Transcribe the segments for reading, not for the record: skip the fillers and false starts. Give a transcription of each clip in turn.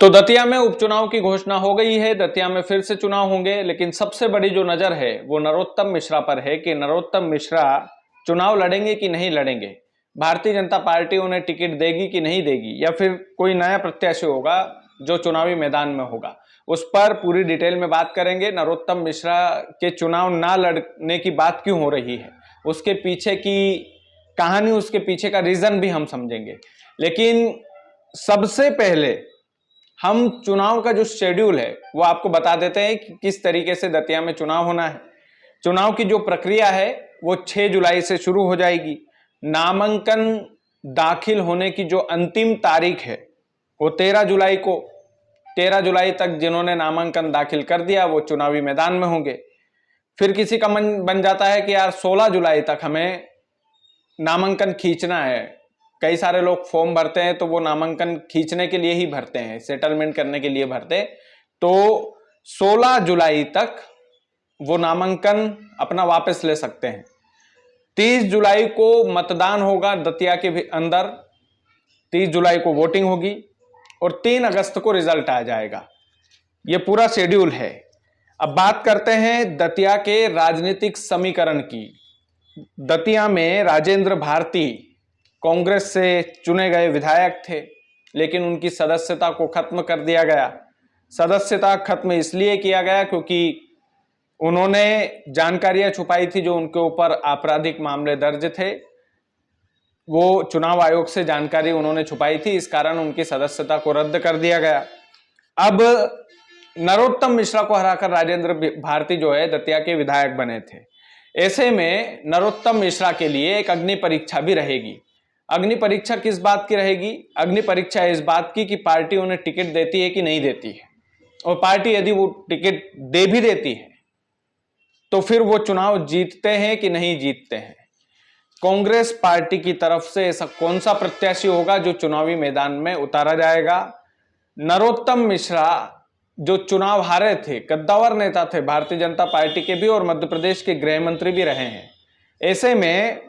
तो दतिया में उपचुनाव की घोषणा हो गई है। दतिया में फिर से चुनाव होंगे, लेकिन सबसे बड़ी जो नजर है वो नरोत्तम मिश्रा पर है कि नरोत्तम मिश्रा चुनाव लड़ेंगे कि नहीं लड़ेंगे, भारतीय जनता पार्टी उन्हें टिकट देगी कि नहीं देगी, या फिर कोई नया प्रत्याशी होगा जो चुनावी मैदान में होगा। उस पर पूरी डिटेल में बात करेंगे। नरोत्तम मिश्रा के चुनाव ना लड़ने की बात क्यों हो रही है, उसके पीछे की कहानी, उसके पीछे का रीजन भी हम समझेंगे। लेकिन सबसे पहले हम चुनाव का जो शेड्यूल है वो आपको बता देते हैं कि किस तरीके से दतिया में चुनाव होना है। चुनाव की जो प्रक्रिया है वो 6 जुलाई से शुरू हो जाएगी। नामांकन दाखिल होने की जो अंतिम तारीख है वो 13 जुलाई को। 13 जुलाई तक जिन्होंने नामांकन दाखिल कर दिया वो चुनावी मैदान में होंगे। फिर किसी का मन बन जाता है कि यार 16 जुलाई तक हमें नामांकन खींचना है। कई सारे लोग फॉर्म भरते हैं तो वो नामांकन खींचने के लिए ही भरते हैं, सेटलमेंट करने के लिए भरते। तो 16 जुलाई तक वो नामांकन अपना वापस ले सकते हैं। 30 जुलाई को मतदान होगा दतिया के अंदर, 30 जुलाई को वोटिंग होगी और 3 अगस्त को रिजल्ट आ जाएगा। ये पूरा शेड्यूल है। अब बात करते हैं दतिया के राजनीतिक समीकरण की। दतिया में राजेंद्र भारती कांग्रेस से चुने गए विधायक थे, लेकिन उनकी सदस्यता को खत्म कर दिया गया। सदस्यता खत्म इसलिए किया गया क्योंकि उन्होंने जानकारियां छुपाई थी जो उनके ऊपर आपराधिक मामले दर्ज थे। वो चुनाव आयोग से जानकारी उन्होंने छुपाई थी, इस कारण उनकी सदस्यता को रद्द कर दिया गया। अब नरोत्तम मिश्रा को हराकर राजेंद्र भारती जो है दतिया के विधायक बने थे। ऐसे में नरोत्तम मिश्रा के लिए एक अग्नि परीक्षा भी रहेगी। अग्नि परीक्षा किस बात की रहेगी? अग्नि परीक्षा इस बात की कि पार्टी उन्हें टिकट देती है कि नहीं देती है, और पार्टी यदि वो टिकट दे भी देती है तो फिर वो चुनाव जीतते हैं कि नहीं जीतते हैं। कांग्रेस पार्टी की तरफ से ऐसा कौन सा प्रत्याशी होगा जो चुनावी मैदान में उतारा जाएगा? नरोत्तम मिश्रा जो चुनाव हारे थे, कद्दावर नेता थे भारतीय जनता पार्टी के भी, और मध्य प्रदेश के गृह मंत्री भी रहे हैं। ऐसे में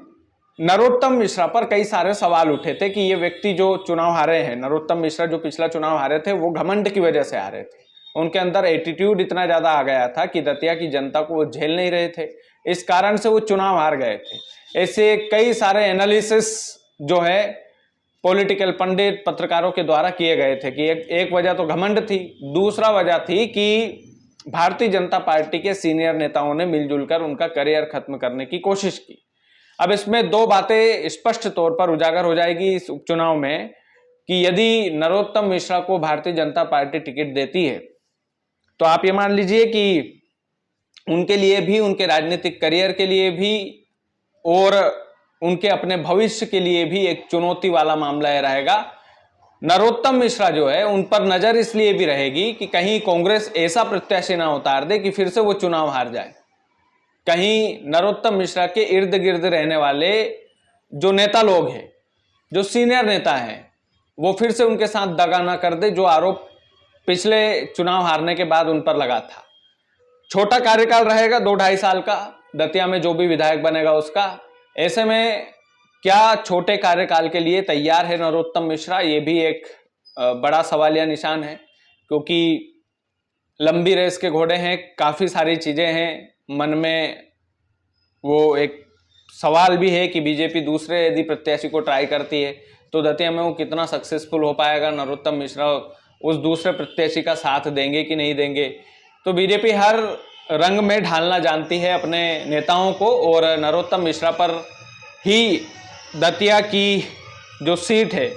नरोत्तम मिश्रा पर कई सारे सवाल उठे थे कि ये व्यक्ति जो चुनाव हारे हैं, नरोत्तम मिश्रा जो पिछला चुनाव हारे थे, वो घमंड की वजह से हारे थे। उनके अंदर एटीट्यूड इतना ज्यादा आ गया था कि दतिया की जनता को वो झेल नहीं रहे थे, इस कारण से वो चुनाव हार गए थे। ऐसे कई सारे एनालिसिस जो है पॉलिटिकल पंडित पत्रकारों के द्वारा किए गए थे कि एक वजह तो घमंड थी, दूसरा वजह थी कि भारतीय जनता पार्टी के सीनियर नेताओं ने मिलजुल कर उनका करियर खत्म करने की कोशिश की। अब इसमें 2 बातें स्पष्ट तौर पर उजागर हो जाएगी इस उपचुनाव में कि यदि नरोत्तम मिश्रा को भारतीय जनता पार्टी टिकट देती है तो आप ये मान लीजिए कि उनके लिए भी, उनके राजनीतिक करियर के लिए भी और उनके अपने भविष्य के लिए भी एक चुनौती वाला मामला यह रहेगा। नरोत्तम मिश्रा जो है उन पर नजर इसलिए भी रहेगी कि कहीं कांग्रेस ऐसा प्रत्याशी ना उतार दे कि फिर से वो चुनाव हार जाए। कहीं नरोत्तम मिश्रा के इर्द गिर्द रहने वाले जो नेता लोग हैं, जो सीनियर नेता हैं, वो फिर से उनके साथ दगा ना कर दे जो आरोप पिछले चुनाव हारने के बाद उन पर लगा था। छोटा कार्यकाल रहेगा 2-2.5 साल का, दतिया में जो भी विधायक बनेगा उसका। ऐसे में क्या छोटे कार्यकाल के लिए तैयार है नरोत्तम मिश्रा? ये भी एक बड़ा सवालिया निशान है, क्योंकि लंबी रेस के घोड़े हैं, काफी सारी चीजें हैं मन में। वो एक सवाल भी है कि बीजेपी दूसरे यदि प्रत्याशी को ट्राई करती है तो दतिया में वो कितना सक्सेसफुल हो पाएगा, नरोत्तम मिश्रा उस दूसरे प्रत्याशी का साथ देंगे कि नहीं देंगे। तो बीजेपी हर रंग में ढालना जानती है अपने नेताओं को, और नरोत्तम मिश्रा पर ही दतिया की जो सीट है,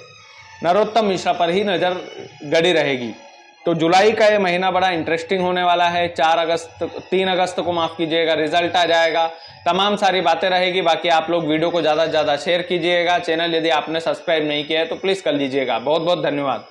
नरोत्तम मिश्रा पर ही नजर गड़ी रहेगी। तो जुलाई का ये महीना बड़ा इंटरेस्टिंग होने वाला है। 3 अगस्त को माफ कीजिएगा रिजल्ट आ जाएगा, तमाम सारी बातें रहेगी। बाकी आप लोग वीडियो को ज़्यादा से ज़्यादा शेयर कीजिएगा। चैनल यदि आपने सब्सक्राइब नहीं किया है तो प्लीज़ कर लीजिएगा। बहुत बहुत धन्यवाद।